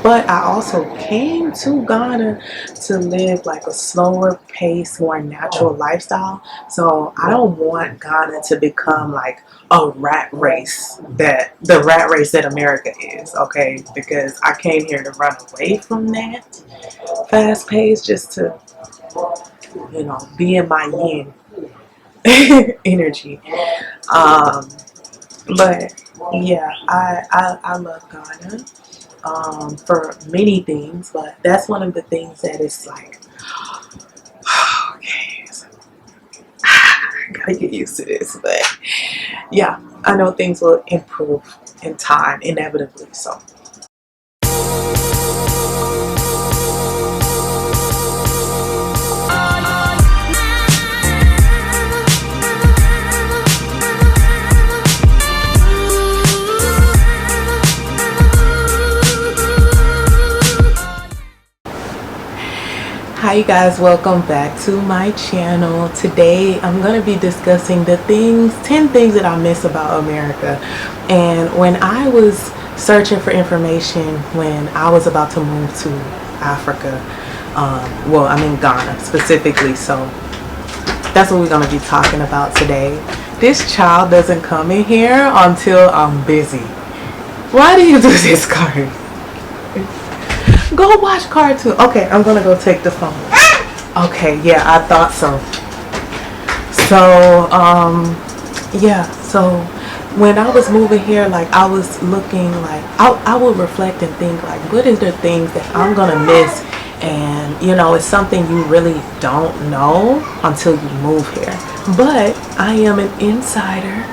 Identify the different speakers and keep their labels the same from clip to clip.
Speaker 1: But I also came to Ghana to live like a slower pace, more natural lifestyle. So I don't want Ghana to become like a rat race, that the rat race that America is, okay? Because I came here to run away from that fast pace, just to, be in my yin energy. Um, but yeah, I love Ghana for many things, but that's one of the things that is like, okay, so, I gotta get used to this. But yeah, I know things will improve in time, inevitably. So. Hi you guys, welcome back to my channel. Today I'm going to be discussing 10 things that I miss about America. And when I was searching for information when I was about to move to Africa, well, I'm in Ghana specifically, so that's what we're going to be talking about today. This child doesn't come in here until I'm busy. Why do you do this, card? Go watch cartoon. Okay, I'm gonna go take the phone. Okay, yeah, I thought so. So, yeah, so when I was moving here, like, I was looking, like, I would reflect and think, like, what is the things that I'm gonna miss? And, it's something you really don't know until you move here. But I am an insider,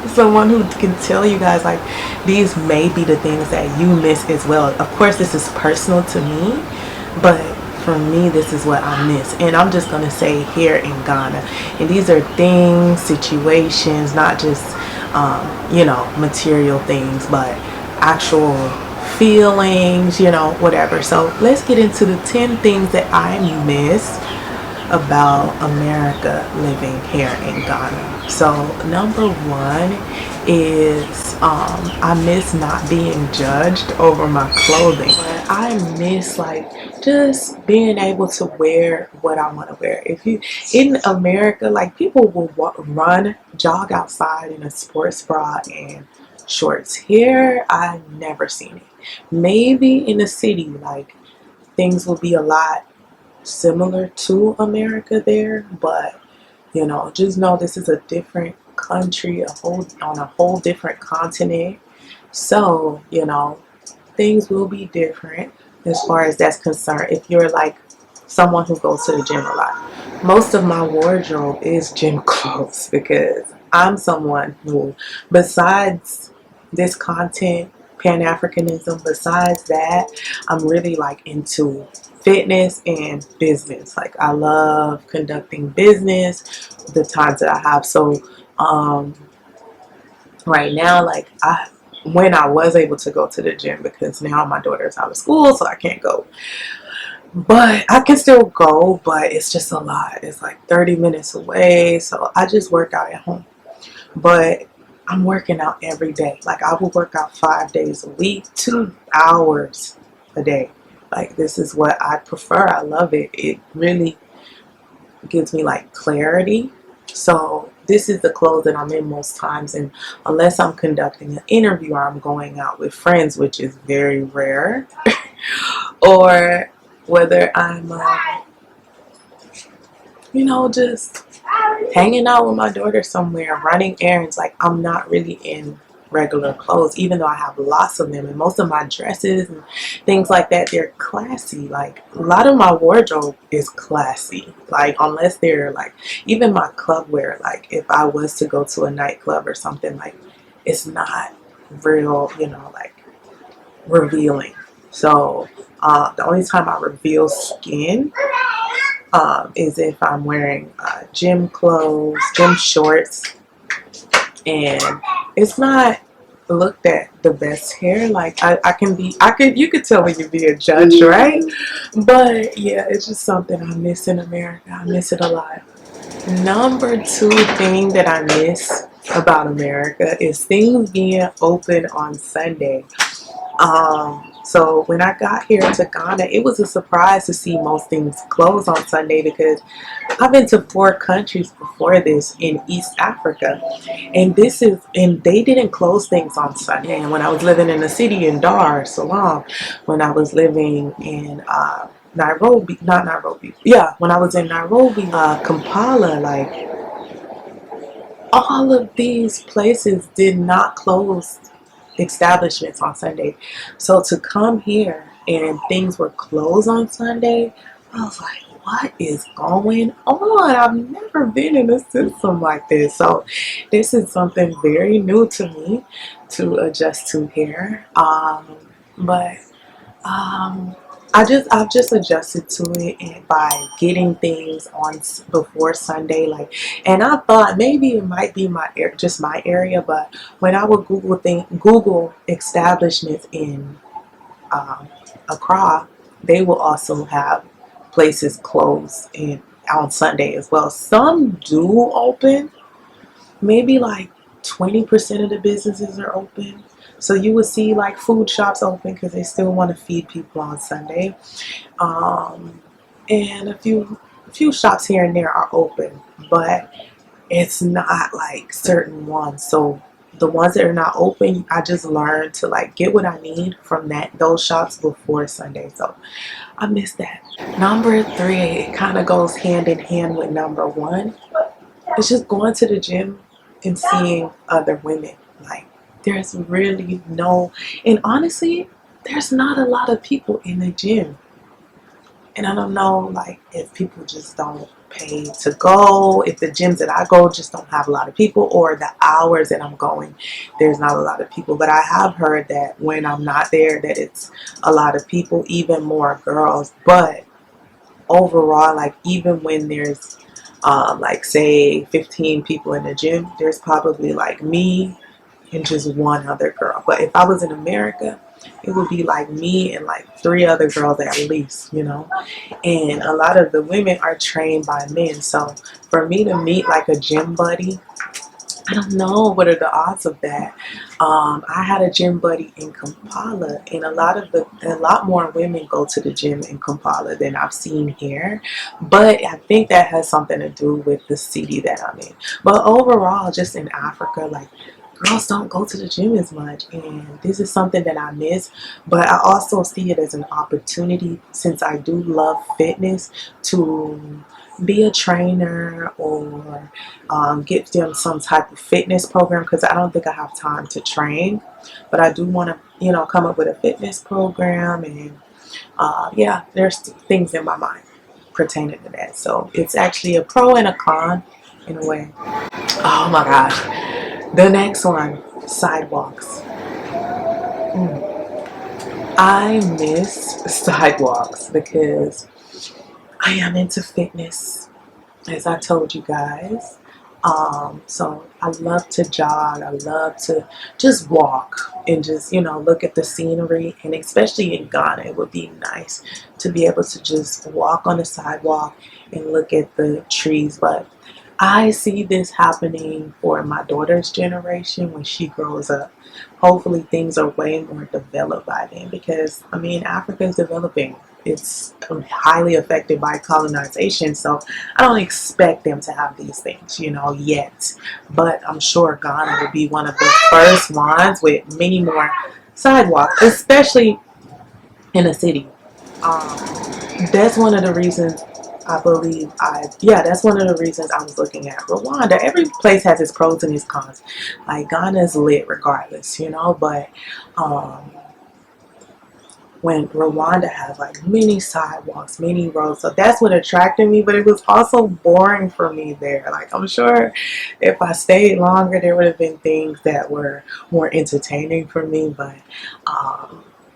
Speaker 1: someone who can tell you guys, like, these may be the things that you miss as well. Of course, this is personal to me, but for me, this is what I miss. And I'm just going to say here in Ghana. And these are things, situations, not just, material things, but actual feelings, whatever. So let's get into the 10 things that I miss about America living here in Ghana. So number one is I miss not being judged over my clothing. I miss like just being able to wear what I want to wear. If you in America, like, people will jog outside in a sports bra and shorts. Here I've never seen it. Maybe in the city, like, things will be a lot similar to America there, but just know this is a different country, on a whole different continent. So things will be different as far as that's concerned. If you're like someone who goes to the gym a lot, most of my wardrobe is gym clothes, because I'm someone who, besides this content, Pan-Africanism, besides that, I'm really like into fitness and business. Like, I love conducting business the times that I have. So right now, like, when I was able to go to the gym, because now my daughter's out of school, so I can't go, but I can still go, but it's just a lot. It's like 30 minutes away, so I just work out at home. But I'm working out every day. Like, I will work out 5 days a week, 2 hours a day. Like, this is what I prefer. I love it. It really gives me like clarity. So this is the clothes that I'm in most times, and unless I'm conducting an interview or I'm going out with friends, which is very rare, or whether I'm just hanging out with my daughter somewhere, running errands, like, I'm not really in regular clothes, even though I have lots of them, and most of my dresses and things like that, they're classy. Like, a lot of my wardrobe is classy, like, unless they're like, even my club wear, like, if I was to go to a nightclub or something, like, it's not real, like, revealing. So the only time I reveal skin is if I'm wearing gym clothes, gym shorts, and it's not looked at the best hair. Like, you could tell when you be a judge, right? But yeah, it's just something I miss in America. I miss it a lot. Number 2 thing that I miss about America is things being open on Sunday. So when I got here to Ghana, it was a surprise to see most things close on Sunday, because I've been to 4 countries before this in East Africa, and they didn't close things on Sunday. And when I was living in the city in Dar es Salaam, when I was living in Nairobi, not Nairobi, yeah, when I was in Nairobi, Kampala, like all of these places did not close establishments on Sunday. So to come here and things were closed on Sunday, I was like, what is going on? I've never been in a system like this. So this is something very new to me to adjust to here. But I've just adjusted to it, and by getting things on before Sunday, like, and I thought maybe it might be just my area, but when I would Google establishments in Accra, they will also have places closed on Sunday as well. Some do open, maybe like 20% of the businesses are open. So you will see like food shops open because they still want to feed people on Sunday. And a few shops here and there are open, but it's not like certain ones. So the ones that are not open, I just learned to like get what I need from those shops before Sunday. So I miss that. Number 3, it kind of goes hand in hand with number 1. It's just going to the gym and seeing other women. Like, there's really and honestly, there's not a lot of people in the gym. And I don't know, like, if people just don't pay to go, if the gyms that I go just don't have a lot of people, or the hours that I'm going, there's not a lot of people. But I have heard that when I'm not there, that it's a lot of people, even more girls. But overall, like, even when there's like say 15 people in the gym, there's probably like me and just one other girl. But if I was in America, it would be like me and like 3 other girls at least, and a lot of the women are trained by men. So for me to meet like a gym buddy, I don't know what are the odds of that. I had a gym buddy in Kampala, and a lot more women go to the gym in Kampala than I've seen here. But I think that has something to do with the city that I'm in. But overall, just in Africa, like, girls don't go to the gym as much, and this is something that I miss. But I also see it as an opportunity, since I do love fitness, to be a trainer or get them some type of fitness program, because I don't think I have time to train, but I do want to come up with a fitness program. And yeah, there's things in my mind pertaining to that. So it's actually a pro and a con in a way. Oh my gosh, the next one, sidewalks. I miss sidewalks because I am into fitness, as I told you guys. So I love to jog. I love to just walk and just, look at the scenery. And especially in Ghana, it would be nice to be able to just walk on the sidewalk and look at the trees. But I see this happening for my daughter's generation when she grows up. Hopefully things are way more developed by then, because Africa is developing. It's highly affected by colonization, so I don't expect them to have these things, yet. But I'm sure Ghana will be one of the first ones with many more sidewalks, especially in a city. That's one of the reasons that's one of the reasons I was looking at Rwanda. Every place has its pros and its cons. Like, Ghana's lit regardless, but when Rwanda has like many sidewalks, many roads. So that's what attracted me, but it was also boring for me there. Like, I'm sure if I stayed longer, there would have been things that were more entertaining for me, but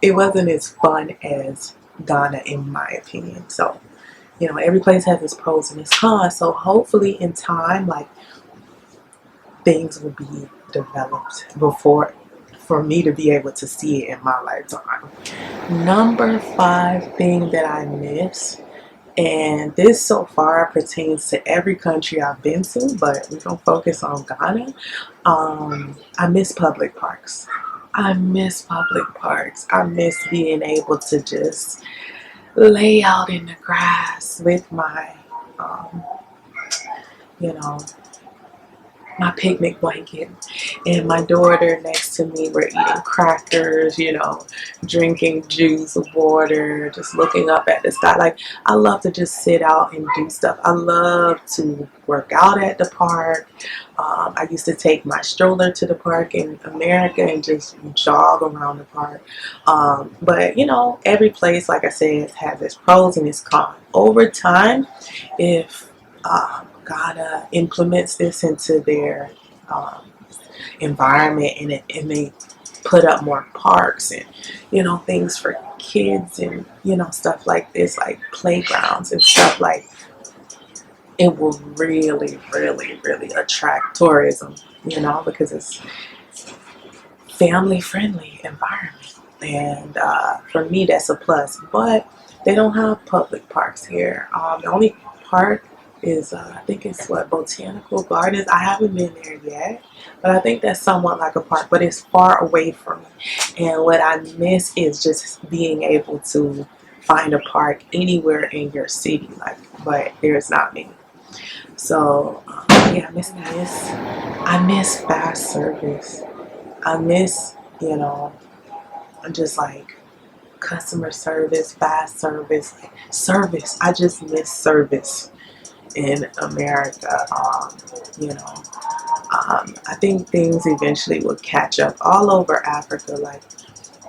Speaker 1: it wasn't as fun as Ghana, in my opinion. So, every place has its pros and its cons. So hopefully in time, like, things will be developed for me to be able to see it in my lifetime. Number 5 thing that I miss, and this so far pertains to every country I've been to, but we're going to focus on Ghana. I miss public parks. I miss public parks. I miss being able to just lay out in the grass with my, um, you know, my picnic blanket and my daughter next to me. We're eating crackers, drinking juice, water, just looking up at the sky. Like, I love to just sit out and do stuff. I love to work out at the park. I used to take my stroller to the park in America and just jog around the park. But every place, like I said, has its pros and its cons. Over time, if Ghana implements this into their um, environment, and they put up more parks and things for kids, and stuff like this, like playgrounds and stuff, like it will really, really, really attract tourism, because it's family friendly environment, and for me that's a plus. But they don't have public parks here. The only park is I think it's Botanical Gardens. I haven't been there yet, but I think that's somewhat like a park, but it's far away from me. And what I miss is just being able to find a park anywhere in your city, but there's not many. So yeah, I miss fast service. I miss, just like customer service, fast service, like service. I just miss service in America. I think things eventually will catch up all over Africa. Like,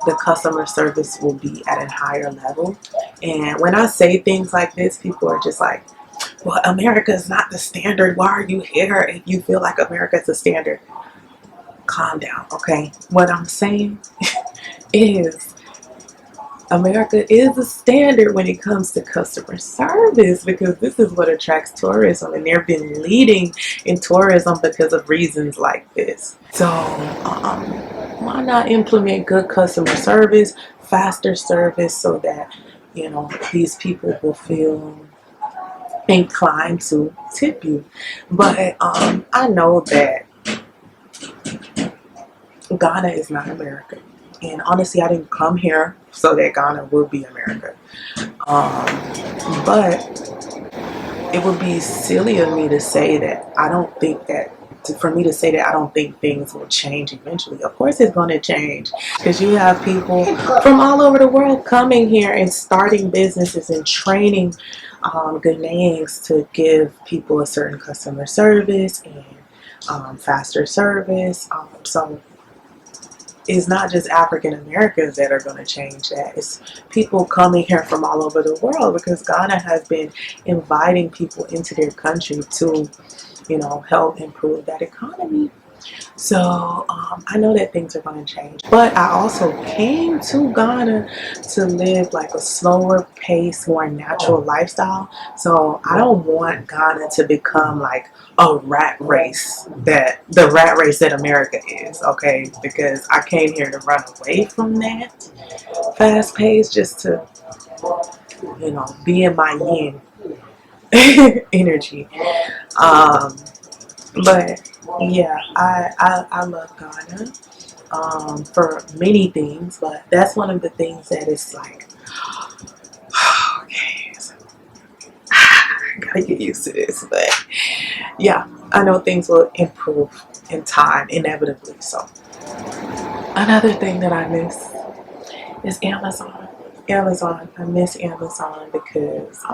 Speaker 1: the customer service will be at a higher level. And when I say things like this, people are just like, well, America is not the standard. Why are you here if you feel like America is the standard? Calm down, okay? What I'm saying is America is the standard when it comes to customer service, because this is what attracts tourism, and they've been leading in tourism because of reasons like this. So why not implement good customer service, faster service, so that these people will feel inclined to tip you. But I know that Ghana is not America. And honestly, I didn't come here so that Ghana would be America. But it would be silly of me to say that I don't think that, for me to say that I don't think things will change eventually. Of course it's going to change, because you have people from all over the world coming here and starting businesses and training Ghanaians to give people a certain customer service and faster service. So it's not just African Americans that are going to change that. It's people coming here from all over the world, because Ghana has been inviting people into their country to, help improve that economy. So I know that things are going to change. But I also came to Ghana to live like a slower pace, more natural lifestyle. So I don't want Ghana to become like a rat race, that the rat race that America is, okay? Because I came here to run away from that fast pace, just to, be in my yin energy. But yeah, I love Ghana for many things, but that's one of the things that is like, okay, so, I gotta get used to this. But yeah, I know things will improve in time, inevitably. So another thing that I miss is Amazon. I miss Amazon because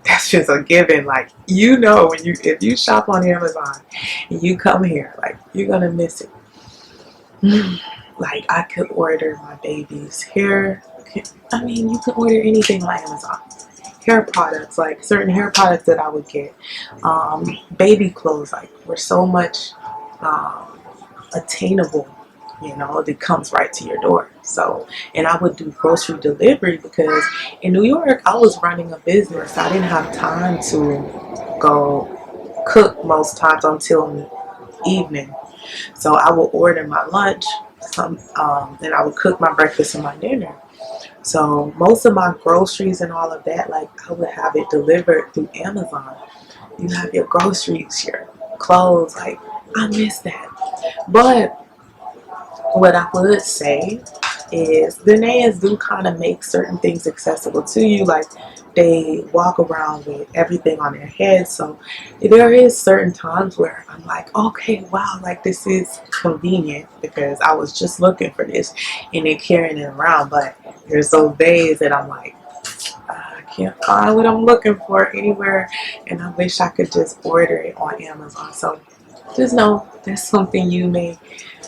Speaker 1: that's just a given. Like, when if you shop on Amazon and you come here, like, you're gonna miss it. Like, I could order my baby's hair. You could order anything on Amazon. Hair products, like certain hair products that I would get. Baby clothes, like, were so much attainable. It comes right to your door. So, and I would do grocery delivery, because in New York, I was running a business. I didn't have time to go cook most times until evening. So I would order my lunch, and I would cook my breakfast and my dinner. So most of my groceries and all of that, like, I would have it delivered through Amazon. You have your groceries, your clothes, like, I miss that. But what I would say is Ghanaians do kind of make certain things accessible to you. Like they walk around with everything on their head. So there is certain times where I'm like, okay, wow, like this is convenient because I was just looking for this and then carrying it around. But there's those days that I'm like, I can't find what I'm looking for anywhere, and I wish I could just order it on Amazon. So just know that's something you may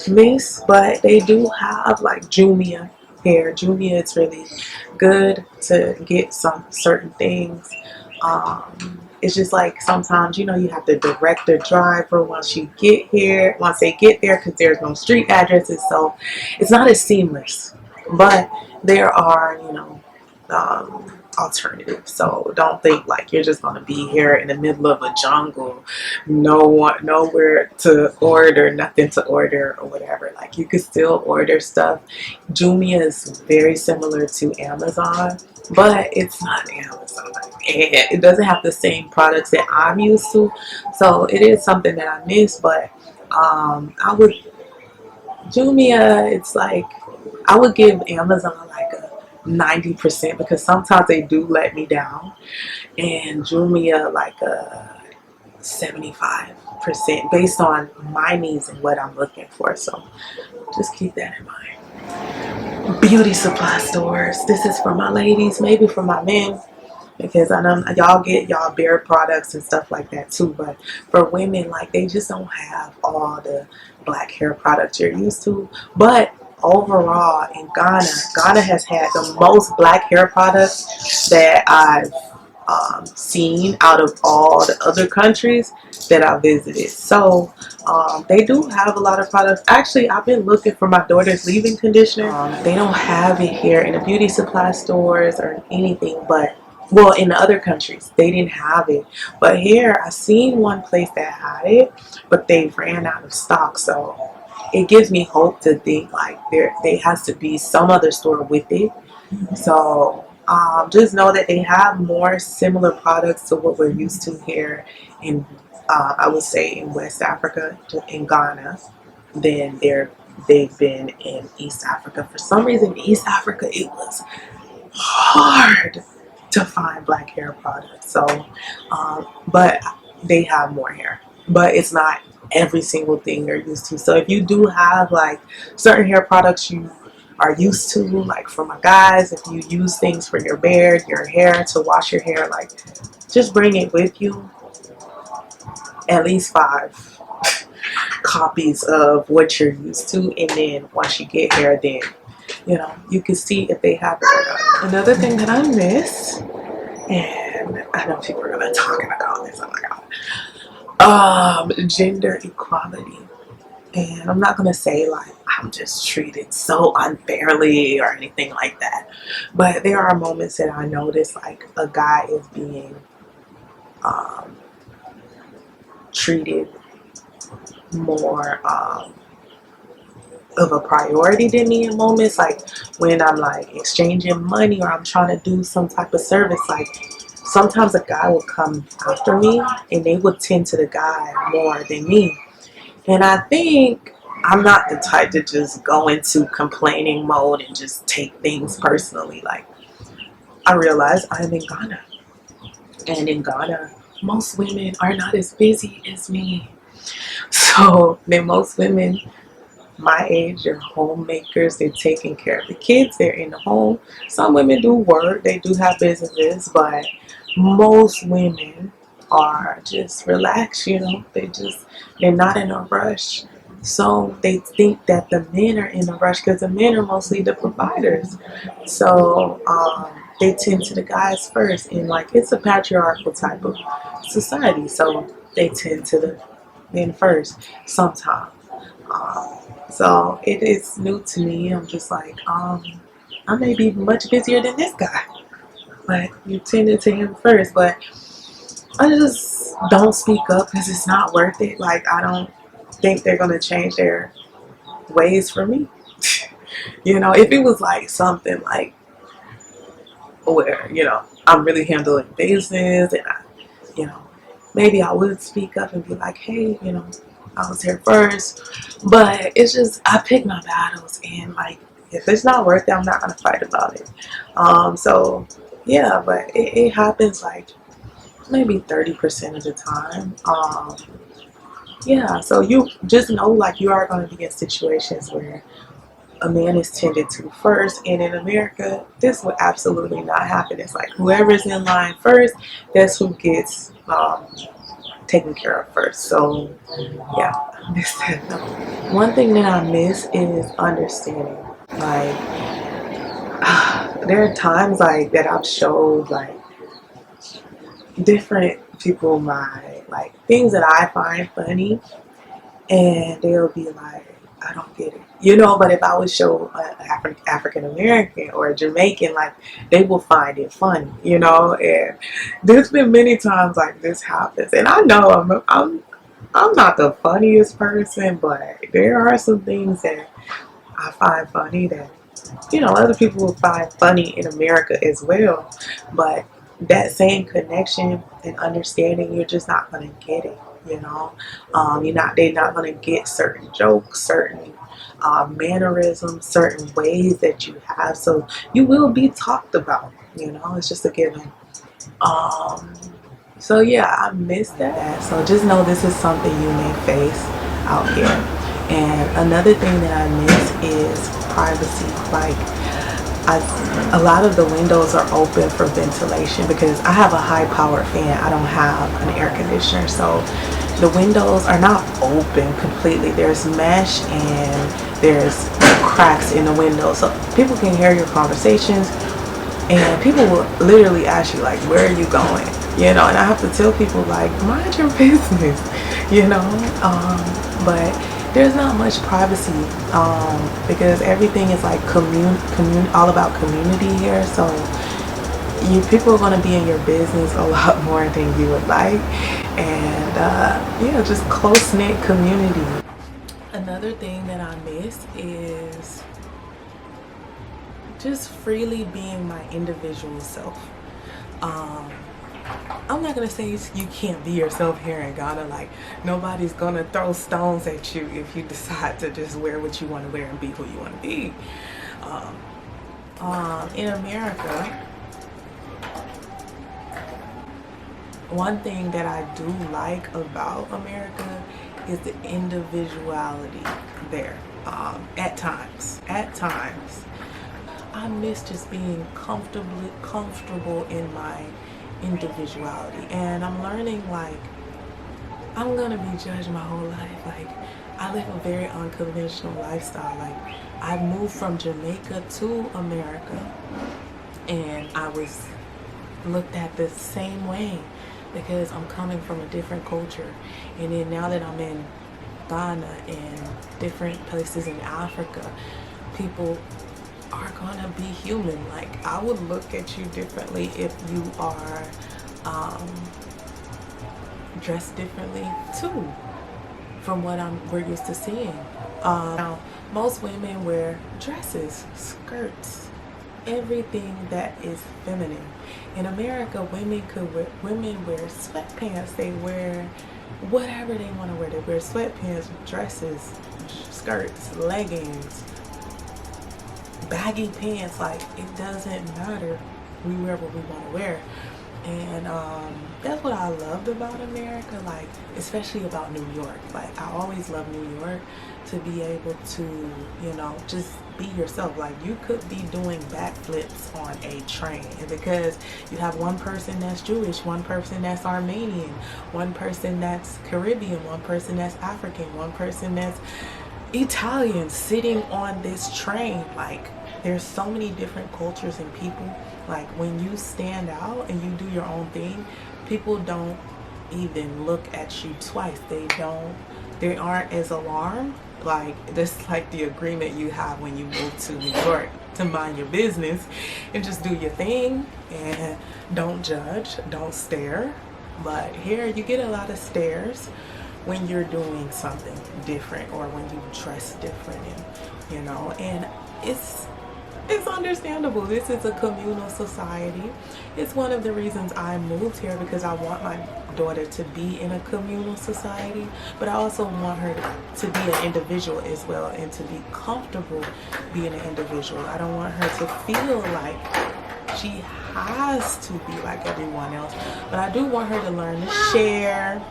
Speaker 1: miss, but they do have like Jumia here. Jumia is really good to get some certain things. It's just like sometimes you have to direct the driver once you get here, once they get there, because there's no street addresses, so it's not as seamless. But there are alternatives. So don't think like you're just gonna be here in the middle of a jungle, nowhere to order, nothing to order or whatever. Like you could still order stuff. Jumia is very similar to Amazon, but it's not Amazon. And it doesn't have the same products that I'm used to. So it is something that I miss, but I would Jumia, it's like I would give Amazon like a 90% because sometimes they do let me down, and Jumia like a 75% based on my needs and what I'm looking for. So just keep that in mind. Beauty supply stores. This is for my ladies, maybe for my men, because I know y'all get y'all bare products and stuff like that too. But for women, like they just don't have all the black hair products you're used to. But overall, in Ghana has had the most black hair products that I've seen out of all the other countries that I visited. So they do have a lot of products. Actually, I've been looking for my daughter's leave-in conditioner. They don't have it here in the beauty supply stores or anything, but well, in the other countries they didn't have it, but here I seen one place that had it, but they ran out of stock. So it gives me hope to think like there has to be some other store with it. So just know that they have more similar products to what we're used to here in I would say in West Africa, in Ghana, than they've been in East Africa. For some reason in East Africa it was hard to find black hair products. So but they have more hair, but it's not every single thing you're used to. So if you do have like certain hair products you are used to, like for my guys, if you use things for your beard, your hair, to wash your hair, like just bring it with you, at least 5 copies of what you're used to, and then once you get here, then you can see if they have it or not. Another thing that I miss, and I know people are gonna talk about this, oh my god, gender equality. And I'm not gonna say like I'm just treated so unfairly or anything like that, but there are moments that I notice like a guy is being treated more of a priority than me in moments, like when I'm like exchanging money or I'm trying to do some type of service. Like sometimes a guy will come after me and they would tend to the guy more than me, and I think I'm not the type to just go into complaining mode and just take things personally. Like I realize I'm in Ghana, and in Ghana most women are not as busy as me. So then most women my age are homemakers. They're taking care of the kids. They're in the home. Some women do work. They do have businesses, but most women are just relaxed. They're not in a rush. So they think that the men are in a rush because the men are mostly the providers. So they tend to the guys first, and like it's a patriarchal type of society. So they tend to the men first sometimes. So it is new to me. I'm just like, I may be much busier than this guy, but you tended to him first. But I just don't speak up because it's not worth it. Like I don't think they're gonna change their ways for me. If it was like something like where I'm really handling business, and I, maybe I would speak up and be like, hey, I was here first. But it's just, I pick my battles, and like, if it's not worth it, I'm not gonna fight about it. So yeah, but it happens like maybe 30% of the time. Yeah, so you just know like you are going to be in situations where a man is tended to first, and in America this would absolutely not happen. It's like whoever's in line first, that's who gets taken care of first. So yeah, I miss that though. One thing that I miss is understanding. Like there are times like that I've showed like different people my like things that I find funny, and they'll be like, I don't get it, you know. But if I would show an African American or a Jamaican, like they will find it funny, you know. And there's been many times like this happens, and I know I'm not the funniest person, but there are some things that I find funny that, you know, other people will find funny in America as well. But that same connection and understanding, you're just not gonna get it. You know, they're not gonna get certain jokes, certain mannerisms, certain ways that you have. So you will be talked about. You know, it's just a given. Um, so yeah, I miss that. So just know this is something you may face out here. And another thing that I miss is privacy. Like a lot of the windows are open for ventilation because I have a high powered fan. I don't have an air conditioner. So the windows are not open completely. There's mesh and there's cracks in the window. So people can hear your conversations, and people will literally ask you like, where are you going? You know, and I have to tell people like, mind your business, you know. But there's not much privacy because everything is like all about community here. So people are going to be in your business a lot more than you would like, and yeah, just close-knit community. Another thing that I miss is just freely being my individual self. I'm not gonna say you can't be yourself here in Ghana. Like nobody's gonna throw stones at you if you decide to just wear what you want to wear and be who you want to be. In America, one thing that I do like about America is the individuality there. At times, I miss just being comfortable in my individuality, and I'm learning like I'm gonna be judged my whole life. Like I live a very unconventional lifestyle. Like I moved from Jamaica to America, and I was looked at the same way because I'm coming from a different culture. And then now that I'm in Ghana and different places in Africa, people are gonna be human. Like I would look at you differently if you are dressed differently too from what we're used to seeing. Now most women wear dresses, skirts, everything that is feminine. In America, women wear sweatpants. They wear whatever they want to wear. They wear sweatpants, dresses, skirts, leggings, baggy pants. Like it doesn't matter. We wear what we want to wear. And that's what I loved about America, like especially about New York. Like I always loved New York, to be able to, you know, just be yourself. Like you could be doing backflips on a train, and because you have one person that's Jewish, one person that's Armenian, one person that's Caribbean, one person that's African, one person that's Italian sitting on this train. Like there's so many different cultures and people. Like when you stand out and you do your own thing, people don't even look at you twice. They aren't as alarmed. Like that's like the agreement you have when you move to New York, to mind your business and just do your thing and don't judge, don't stare. But here you get a lot of stares when you're doing something different or when you dress different, and you know, and it's understandable. This is a communal society. It's one of the reasons I moved here, because I want my daughter to be in a communal society, but I also want her to be an individual as well and to be comfortable being an individual. I don't want her to feel like she has to be like everyone else, but I do want her to learn to share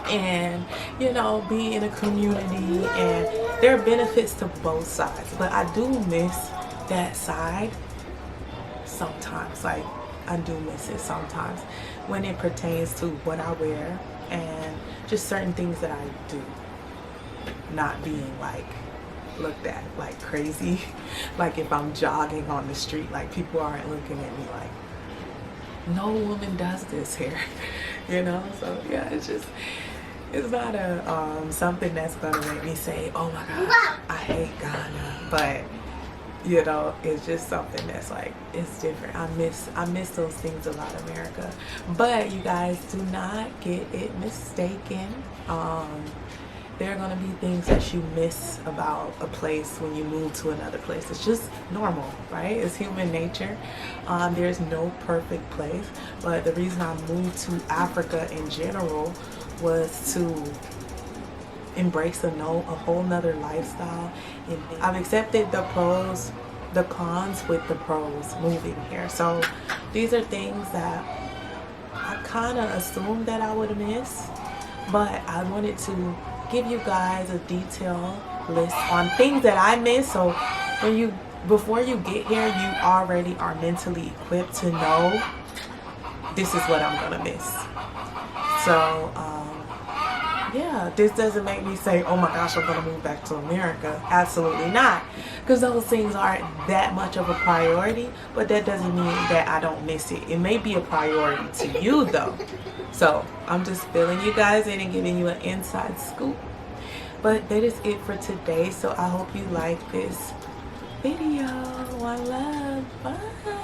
Speaker 1: and, you know, be in a community. And there are benefits to both sides, but I do miss that side sometimes. Like, I do miss it sometimes when it pertains to what I wear and just certain things that I do, not being like looked at like crazy. Like if I'm jogging on the street, like people aren't looking at me like, no woman does this here. You know. So yeah, it's not a something that's gonna make me say, oh my gosh, I hate Ghana. But you know, it's just something that's like, it's different. I miss those things about America. But you guys, do not get it mistaken. There are gonna be things that you miss about a place when you move to another place. It's just normal, right? It's human nature. There's no perfect place, but the reason I moved to Africa in general was to embrace a whole nother lifestyle. And I've accepted the pros, the cons with the pros moving here. So these are things that I kind of assumed that I would miss, but I wanted to give you guys a detailed list on things that I miss. So before you get here, you already are mentally equipped to know this is what I'm gonna miss. So yeah, this doesn't make me say, oh my gosh, I'm gonna move back to America. Absolutely not, because those things aren't that much of a priority, but that doesn't mean that I don't miss it. It may be a priority to you though. So I'm just filling you guys in and giving you an inside scoop. But that is it for today. So I hope you like this video. One love. Bye.